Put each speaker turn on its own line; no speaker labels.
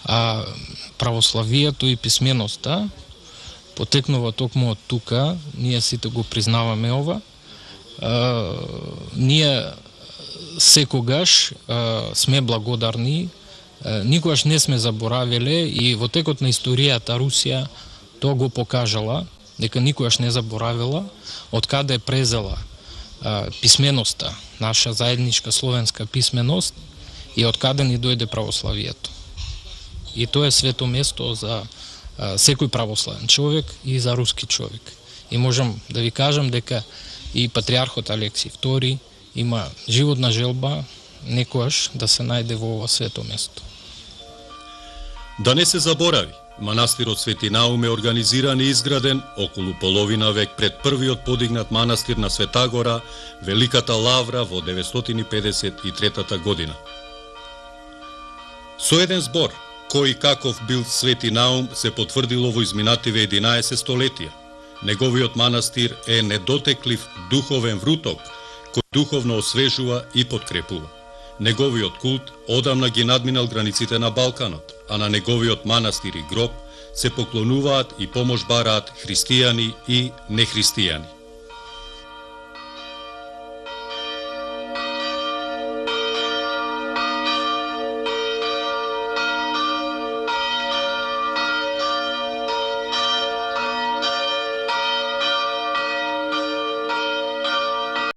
А православието и писменоста потекнува токму од тука, ние сите го признаваме ова. Ние секогаш сме благодарни, никогаш не сме заборавиле и во текот на историјата Русија тоа го покажала, дека никогаш не заборавила од каде е презела писменоста, наша заедничка словенска писменост и од каде ни дојде православието. И тоа е свето место за секој православен човек и за руски човек. И можам да ви кажам дека и патриархот Алексиј II има животна желба некојаш да се најде во ова свето место.
Да не се заборави, манастирот Свети Наум е организиран и изграден околу половина век пред првиот подигнат манастир на Света Гора, Великата Лавра во 953 година. Со еден збор, кој каков бил Свети Наум се потврдило во изминативе 11 столетија. Неговиот манастир е недотеклив духовен вруток, кој духовно освежува и подкрепува. Неговиот култ одамна ги надминал границите на Балканот, а на неговиот манастир и гроб се поклонуваат и помош бараат христијани и нехристијани.